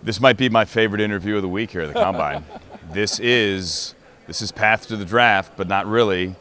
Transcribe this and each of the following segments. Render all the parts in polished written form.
This might be my favorite interview of the week here at the Combine. This is path to the draft, but not really.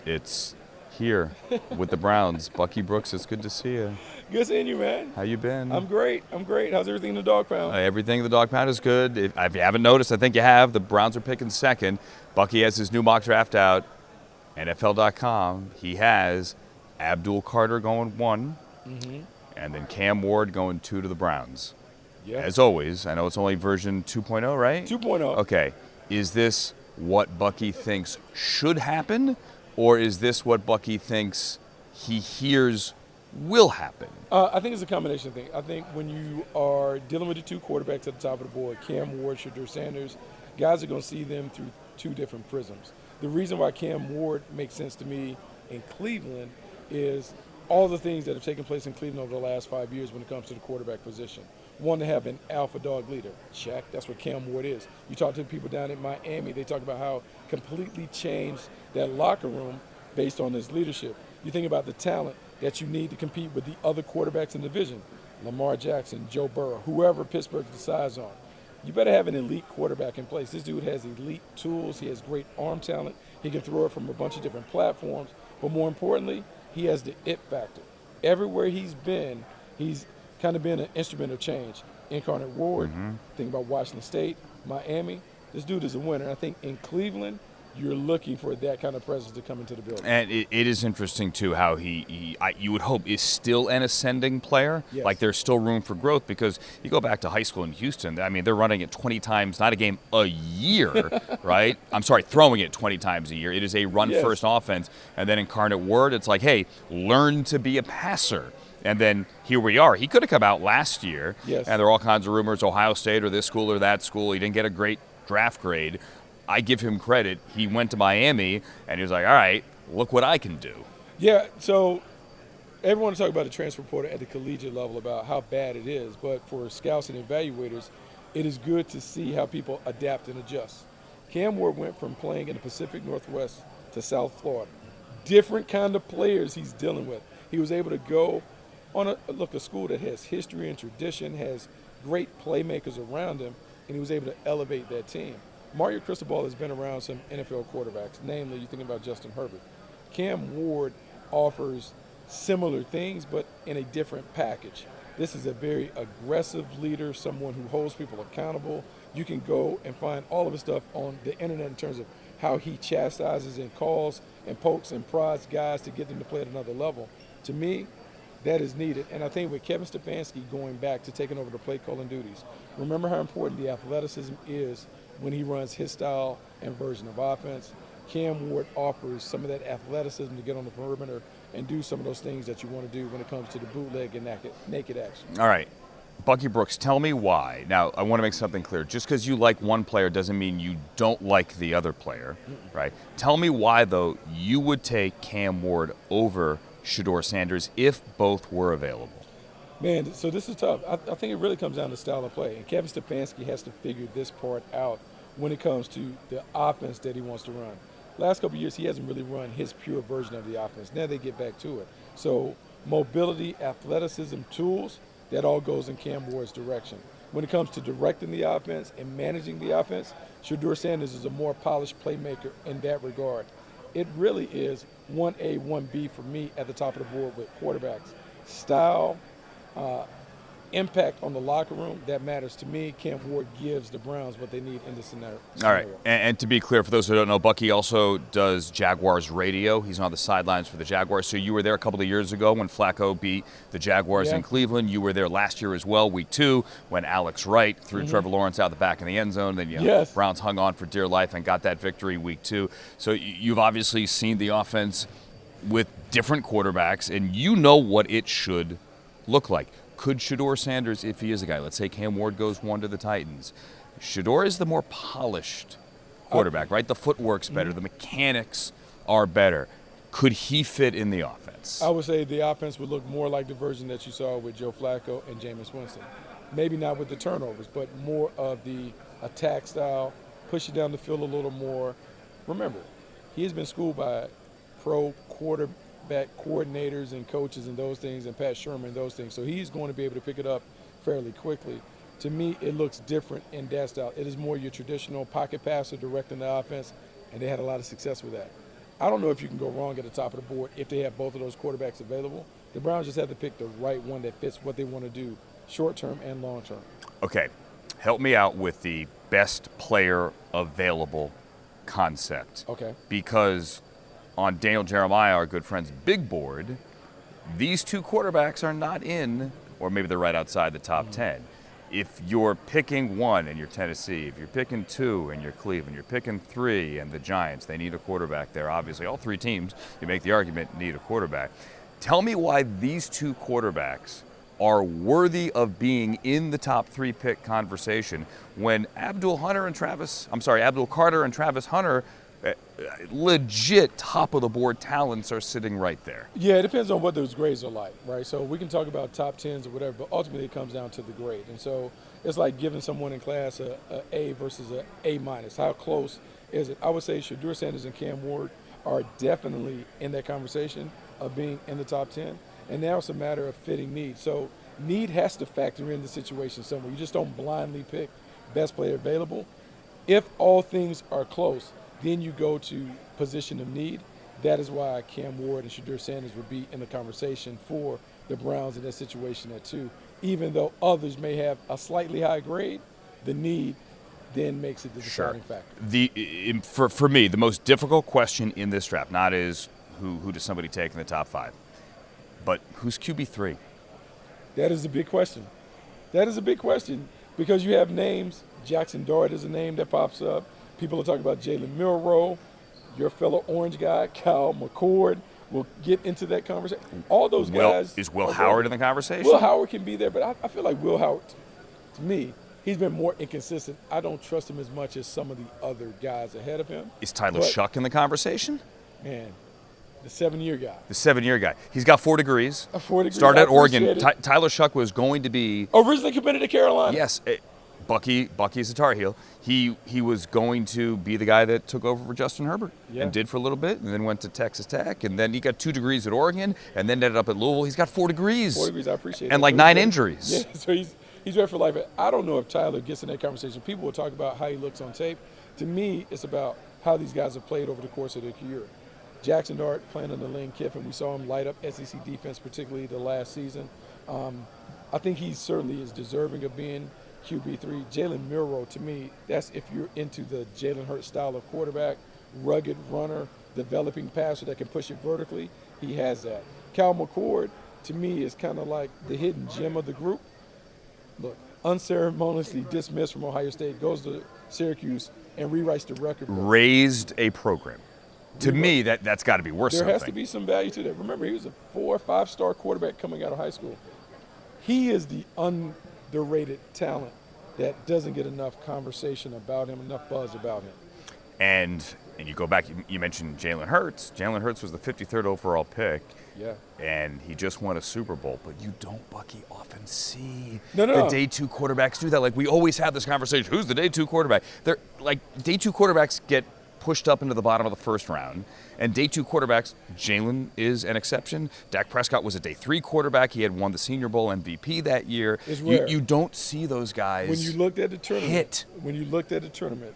It's here with the Browns. Bucky Brooks, it's good to see you. Good seeing you, man. How you been? I'm great. How's everything in the dog pound? Everything in the dog pound is good. If you haven't noticed, I think you have. The Browns are picking second. Bucky has his new mock draft out. NFL.com. He has Abdul Carter going 1, and then Cam Ward going 2 to the Browns. Yeah. As always, I know it's only version 2.0, right? 2.0. Okay. Is this what Bucky thinks should happen, or is this what Bucky thinks he hears will happen? I think it's a combination thing. I think when you are dealing with the 2 quarterbacks at the top of the board, Cam Ward, Shedeur Sanders, guys are going to see them through 2 different prisms. The reason why Cam Ward makes sense to me in Cleveland is all the things that have taken place in Cleveland over the last 5 years when it comes to the quarterback position. One, to have an alpha dog leader. Check. That's what Cam Ward is. You talk to people down in Miami, they talk about how completely changed that locker room based on his leadership. You think about the talent that you need to compete with the other quarterbacks in the division. Lamar Jackson, Joe Burrow, whoever Pittsburgh decides on. You better have an elite quarterback in place. This dude has elite tools. He has great arm talent. He can throw it from a bunch of different platforms. But more importantly, he has the it factor. Everywhere he's been, he's kind of been an instrument of change. Incarnate Ward, think about Washington State, Miami. This dude is a winner. I think in Cleveland, you're looking for that kind of presence to come into the building. And it is interesting, too, how you would hope is still an ascending player. Yes. Like there's still room for growth because you go back to high school in Houston, I mean, they're running it 20 times, not a game, a year, right? I'm sorry, throwing it 20 times a year. It is a run-first offense. And then Incarnate Word, it's like, hey, learn to be a passer. And then here we are. He could have come out last year, yes, and there are all kinds of rumors, Ohio State or this school or that school. He didn't get a great draft grade. I give him credit. He went to Miami, and he was like, all right, look what I can do. Yeah, so everyone talks about the transfer portal at the collegiate level about how bad it is, but for scouts and evaluators, it is good to see how people adapt and adjust. Cam Ward went from playing in the Pacific Northwest to South Florida. Different kind of players he's dealing with. He was able to go on a school that has history and tradition, has great playmakers around him, and he was able to elevate that team. Mario Cristobal has been around some NFL quarterbacks, namely, you think about Justin Herbert. Cam Ward offers similar things, but in a different package. This is a very aggressive leader, someone who holds people accountable. You can go and find all of his stuff on the internet in terms of how he chastises and calls and pokes and prods guys to get them to play at another level. To me, that is needed. And I think with Kevin Stefanski going back to taking over the play calling duties, remember how important the athleticism is when he runs his style and version of offense. Cam Ward offers some of that athleticism to get on the perimeter and do some of those things that you want to do when it comes to the bootleg and naked action. All right. Bucky Brooks, tell me why. Now, I want to make something clear. Just because you like one player doesn't mean you don't like the other player, right? Tell me why, though, you would take Cam Ward over Shedeur Sanders if both were available. Man, so this is tough. I think it really comes down to style of play. And Kevin Stefanski has to figure this part out when it comes to the offense that he wants to run. Last couple of years, he hasn't really run his pure version of the offense. Now they get back to it. So mobility, athleticism, tools, that all goes in Cam Ward's direction. When it comes to directing the offense and managing the offense, Shedeur Sanders is a more polished playmaker in that regard. It really is 1A, 1B for me at the top of the board with quarterbacks. Style, impact on the locker room, that matters to me. Cam Ward gives the Browns what they need in this scenario. All right, and to be clear, for those who don't know, Bucky also does Jaguars radio. He's on the sidelines for the Jaguars. So you were there a couple of years ago when Flacco beat the Jaguars in Cleveland. You were there last year as well, week 2, when Alex Wright threw Trevor Lawrence out the back in the end zone. Then Browns hung on for dear life and got that victory week 2. So you've obviously seen the offense with different quarterbacks, and you know what it should look like. Could Shedeur Sanders, if he is a guy, let's say Cam Ward goes 1 to the Titans, Shedeur is the more polished quarterback, right? The footwork's better. The mechanics are better. Could he fit in the offense? I would say the offense would look more like the version that you saw with Joe Flacco and Jameis Winston. Maybe not with the turnovers, but more of the attack style, push it down the field a little more. Remember, he has been schooled by pro quarterback coordinators and coaches and those things, and Pat Sherman and those things. So he's going to be able to pick it up fairly quickly. to me, it looks different in that style. It is more your traditional pocket passer directing the offense, and they had a lot of success with that. I don't know if you can go wrong at the top of the board if they have both of those quarterbacks available. The Browns just have to pick the right one that fits what they want to do short term and long term. Okay, help me out with the best player available concept. Okay. Because on Daniel Jeremiah, our good friend's big board, these two quarterbacks are not in, or maybe they're right outside the top 10. If you're picking one and you're Tennessee, if you're picking two and you're Cleveland, you're picking three and the Giants, they need a quarterback there. Obviously, all three teams, you make the argument, need a quarterback. Tell me why these two quarterbacks are worthy of being in the top three pick conversation when Abdul Carter and Travis Hunter, legit top of the board talents, are sitting right there. Yeah, it depends on what those grades are like, right? So we can talk about top 10s or whatever, but ultimately it comes down to the grade. And so it's like giving someone in class a A versus a A-. How close is it? I would say Shedeur Sanders and Cam Ward are definitely in that conversation of being in the top 10. And now it's a matter of fitting need. So need has to factor in the situation somewhere. You just don't blindly pick best player available. If all things are close, then you go to position of need. That is why Cam Ward and Shedeur Sanders would be in the conversation for the Browns in that situation at 2. Even though others may have a slightly high grade, the need then makes it the deciding factor. For me, the most difficult question in this draft, not is who does somebody take in the top 5, but who's QB3? That is a big question. That is a big question because you have names. Jackson Dart is a name that pops up. People are talking about Jalen Milroe, your fellow Orange guy, Kyle McCord. We'll get into that conversation. All those guys. Is Will Howard in the conversation? Will Howard can be there, but I feel like Will Howard, to me, he's been more inconsistent. I don't trust him as much as some of the other guys ahead of him. Is Tyler Shuck in the conversation? Man, the 7-year guy. The 7-year guy. He's got 4 degrees. 4 degrees. Started at Oregon. Tyler Shuck was going to be originally committed to Carolina. Yes. Bucky's a Tar Heel. He was going to be the guy that took over for Justin Herbert and did for a little bit, and then went to Texas Tech, and then he got 2 degrees at Oregon, and then ended up at Louisville. He's got 4 degrees. 4 degrees, I appreciate it. And like 9 injuries. Yeah, so he's ready for life. I don't know if Tyler gets in that conversation. People will talk about how he looks on tape. To me, it's about how these guys have played over the course of their career. Jackson Dart playing under Lane Kiffin. We saw him light up SEC defense, particularly the last season. I think he certainly is deserving of being QB3. Jalen Milroe, to me, that's if you're into the Jalen Hurts style of quarterback, rugged runner, developing passer that can push it vertically, he has that. Kyle McCord, to me, is kind of like the hidden gem of the group. Look, unceremoniously dismissed from Ohio State, goes to Syracuse and rewrites the record book. Raised a program. To me, that's got to be worth something. There has to be some value to that. Remember, he was a 4 or 5-star quarterback coming out of high school. He is the underrated talent that doesn't get enough conversation about him, enough buzz about him. And you go back, you mentioned Jalen Hurts. Jalen Hurts was the 53rd overall pick. Yeah. And he just won a Super Bowl. But you don't, Bucky, often see the day 2 quarterbacks do that. Like, we always have this conversation. Who's the day 2 quarterback? They're like, day 2 quarterbacks get pushed up into the bottom of the first round. And day 2 quarterbacks, Jalen is an exception. Dak Prescott was a day 3 quarterback. He had won the Senior Bowl MVP that year. It's rare. You don't see those guys when you looked at the tournament. hit. When you looked at the tournament,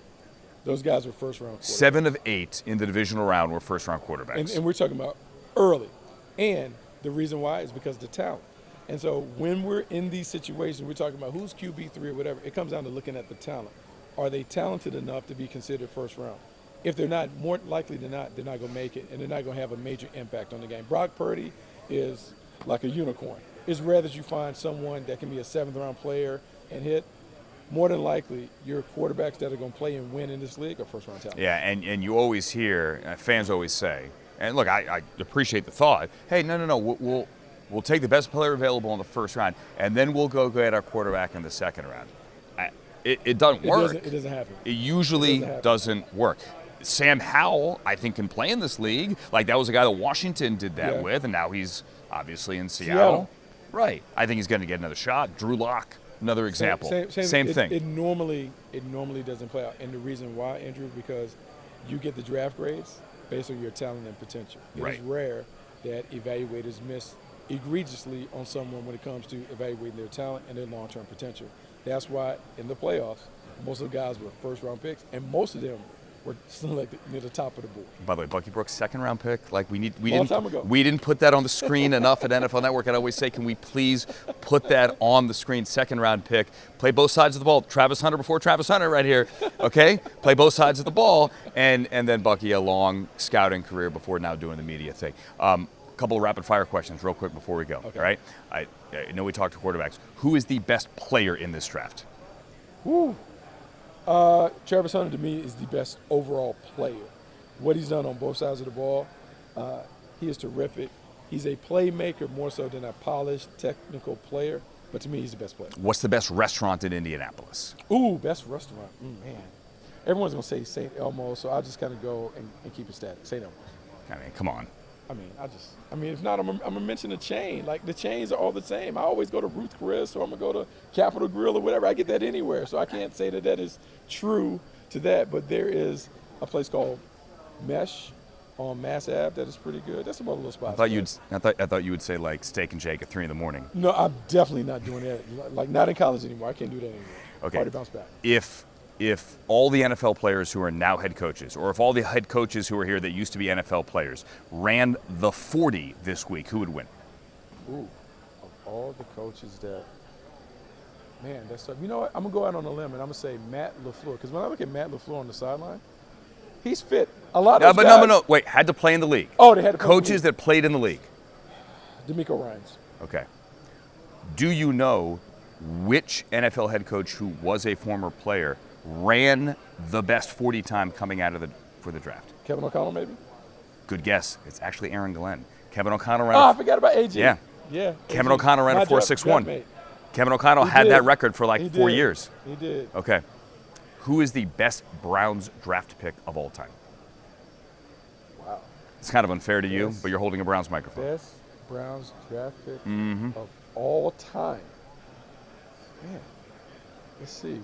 those guys were first-round quarterbacks. 7 of 8 in the divisional round were first-round quarterbacks. And we're talking about early. And the reason why is because of the talent. And so when we're in these situations, we're talking about who's QB3 or whatever, it comes down to looking at the talent. Are they talented enough to be considered first round? If they're not, more likely than not, they're not going to make it, and they're not going to have a major impact on the game. Brock Purdy is like a unicorn. It's rare that you find someone that can be a 7th-round player and hit. More than likely, your quarterbacks that are going to play and win in this league are first-round talent. Yeah, and you always hear, fans always say, and look, I appreciate the thought, hey, no, we'll take the best player available in the first round, and then we'll go get our quarterback in the second round. It doesn't work. It doesn't happen. It usually doesn't work. Sam Howell, I think, can play in this league. Like, that was a guy that Washington did that with, and now he's obviously in Seattle. Right. I think he's going to get another shot. Drew Lock, another example. Same thing. It normally doesn't play out. And the reason why, Andrew, because you get the draft grades based on your talent and potential. It is rare that evaluators miss egregiously on someone when it comes to evaluating their talent and their long-term potential. That's why in the playoffs, most of the guys were first-round picks, and most of them were selected near the top of the board. By the way, Bucky Brooks, second-round pick. Like we time ago. didn't put that on the screen enough at NFL Network. I'd always say, can we please put that on the screen? Second-round pick. Play both sides of the ball. Travis Hunter before Travis Hunter right here. Okay, play both sides of the ball, and then Bucky, a long scouting career before now doing the media thing. Couple of rapid-fire questions, real quick before we go. Okay. All right. I know we talked to quarterbacks. Who is the best player in this draft? Woo. Travis Hunter, to me, is the best overall player. What he's done on both sides of the ball, he is terrific. He's a playmaker more so than a polished, technical player. But to me, he's the best player. What's the best restaurant in Indianapolis? Ooh, best restaurant. Man. Everyone's going to say St. Elmo, so I'll just kind of go and keep it static. St. Elmo. I mean, come on. If not, I'm going to mention a chain. Like, the chains are all the same. I always go to Ruth Chris, or I'm going to go to Capitol Grill or whatever. I get that anywhere. So I can't say that is true to that. But there is a place called Mesh on Mass Ave that is pretty good. That's about a little spot. I thought you would say like Steak and Shake at 3 a.m. No, I'm definitely not doing that. Like, not in college anymore. I can't do that anymore. Okay. Hard to bounce back. If all the NFL players who are now head coaches, or if all the head coaches who are here that used to be NFL players, ran the 40 this week, who would win? Ooh, of all the coaches that, man, that's tough. You know what? I'm going to go out on a limb, and I'm going to say Matt LaFleur. Because when I look at Matt LaFleur on the sideline, he's fit. A lot of those guys. No. Wait, had to play in the league. Oh, they had to play coaches that played in the league. D'Amico Ryans. Okay. Do you know which NFL head coach who was a former player ran the best 40 time coming out of for the draft? Kevin O'Connell, maybe? Good guess. It's actually Aaron Glenn. Kevin O'Connell ran. Oh, I forgot about AG. Yeah. Kevin O'Connell ran a 4.61. Kevin O'Connell had that record for like 4 years. He did. Okay. Who is the best Browns draft pick of all time? Wow. It's kind of unfair to you, but you're holding a Browns microphone. Best Browns draft pick of all time. Man, let's see.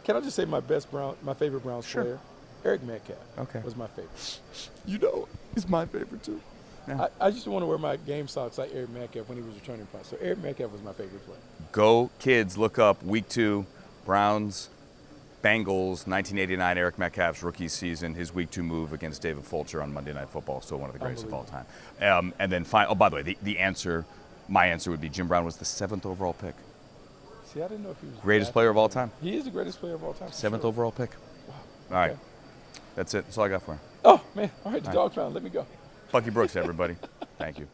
Can I just say my favorite Browns player? Eric Metcalf. Okay. Was my favorite. You know, he's my favorite too. Yeah. I just want to wear my game socks like Eric Metcalf when he was returning punt. So Eric Metcalf was my favorite player. Go kids, look up week 2, Browns, Bengals, 1989, Eric Metcalf's rookie season, his week 2 move against David Fulcher on Monday Night Football, still one of the greatest of all time. And then, by the way, my answer would be Jim Brown was the 7th overall pick. See, I didn't know if he was greatest player of all time. He is the greatest player of all time. 7th overall pick. Wow. All right. That's it. That's all I got for him. Oh, man. All right, the dog found. Let me go. Bucky Brooks, everybody. Thank you.